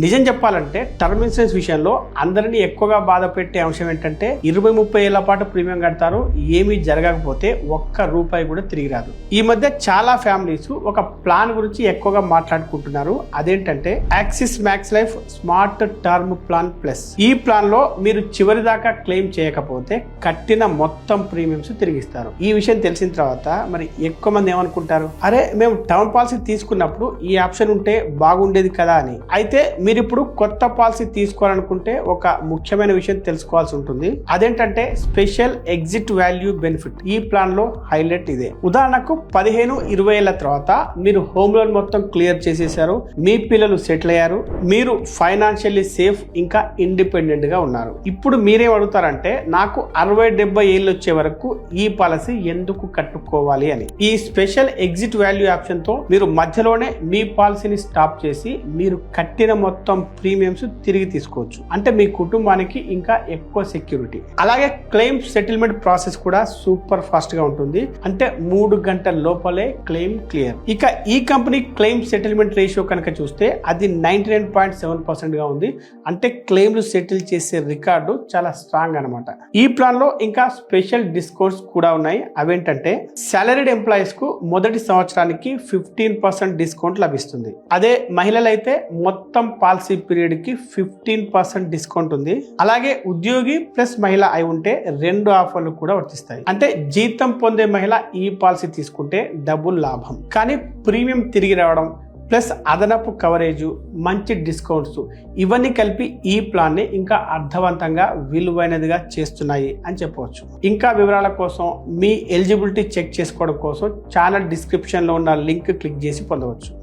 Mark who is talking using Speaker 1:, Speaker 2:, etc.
Speaker 1: నిజం చెప్పాలంటే term insurance విషయంలో అందరినీ ఎక్కువగా బాధ పెట్టే అంశం ఏంటంటే 20-30 ఏళ్ల పాటు ప్రీమియం కడతారు, ఏమీ జరగకపోతే ఒక్క రూపాయి కూడా తిరిగి రాదు. ఈ మధ్య చాలా ఫ్యామిలీస్ ఒక ప్లాన్ గురించి ఎక్కువగా మాట్లాడుకుంటున్నారు. అదేంటంటే axis max life smart term plan plus. ఈ ప్లాన్ లో మీరు చివరి దాకా క్లెయిమ్ చేయకపోతే కట్టిన మొత్తం ప్రీమియమ్స్ తిరిగిస్తారు. ఈ విషయం తెలిసిన తర్వాత మరి ఎక్కువ మంది ఏమనుకుంటారు, అరే మేము టర్మ్ పాలసీ తీసుకున్నప్పుడు ఈ ఆప్షన్ ఉంటే బాగుండేది కదా అని. అయితే మీరు ఇప్పుడు కొత్త పాలసీ తీసుకోవాలనుకుంటే ఒక ముఖ్యమైన విషయం తెలుసుకోవాల్సి ఉంటుంది. అదేంటంటే స్పెషల్ ఎగ్జిట్ వాల్యూ బెనిఫిట్. ఈ ప్లాన్ లో హైలైట్ ఇదే. ఉదాహరణకు 15-20 ఏళ్ల తర్వాత మీరు హోమ్ లోన్ మొత్తం క్లియర్ చేసేసారు, మీ పిల్లలు సెటిల్ అయ్యారు, మీరు ఫైనాన్షియల్లీ సేఫ్ ఇంకా ఇండిపెండెంట్ గా ఉన్నారు. ఇప్పుడు మీరేం అడుగుతారంటే నాకు 60-70 ఏళ్ళు వచ్చే వరకు ఈ పాలసీ ఎందుకు కట్టుకోవాలి అని. ఈ స్పెషల్ ఎగ్జిట్ వాల్యూ ఆప్షన్ తో మీరు మధ్యలోనే మీ పాలసీని స్టాప్ చేసి మీరు కట్టిన మొత్తం ప్రీమియమ్స్ తిరిగి తీసుకోవచ్చు. అంటే మీ కుటుంబానికి ఇంకా ఎక్కువ సెక్యూరిటీ. అలాగే క్లెయిమ్ సెటిల్మెంట్ ప్రాసెస్ కూడా సూపర్ ఫాస్ట్ గా ఉంటుంది. అంటే 3 గంటల లోపలే క్లెయిమ్ క్లియర్. ఇక ఈ కంపెనీ క్లెయిమ్ సెటిల్మెంట్ రేషియో కనుక చూస్తే అది 99.7% గా ఉంది. అంటే క్లెయిమ్లు సెటిల్ చేసే రికార్డు చాలా స్ట్రాంగ్ అనమాట. ఈ ప్లాన్ లో ఇంకా స్పెషల్ డిస్కౌంట్స్ కూడా ఉన్నాయి. అవేంటంటే సాలరీడ్ ఎంప్లాయీస్ కు మొదటి సంవత్సరానికి 15% డిస్కౌంట్ లభిస్తుంది. అదే మహిళలైతే మొత్తం పాలసీ పీరియడ్ కి 15% డిస్కౌంట్ ఉంది. అలాగే ఉద్యోగి ప్లస్ మహిళ అయి ఉంటే 2 ఆఫర్లు కూడా వర్తిస్తాయి. అంటే జీతం పొందే మహిళ ఈ పాలసీ తీసుకుంటే డబుల్ లాభం. కానీ ప్రీమియం తిరిగి రావడం ప్లస్ అదనపు కవరేజ్, మంచి డిస్కౌంట్స్ ఇవన్నీ కలిపి ఈ ప్లాన్ ని ఇంకా అర్థవంతంగా విలువైనదిగా చేస్తున్నాయి అని చెప్పవచ్చు. ఇంకా వివరాల కోసం మీ ఎలిజిబిలిటీ చెక్ చేసుకోవడం కోసం ఛానల్ డిస్క్రిప్షన్ లో ఉన్న లింక్ క్లిక్ చేసి పొందవచ్చు.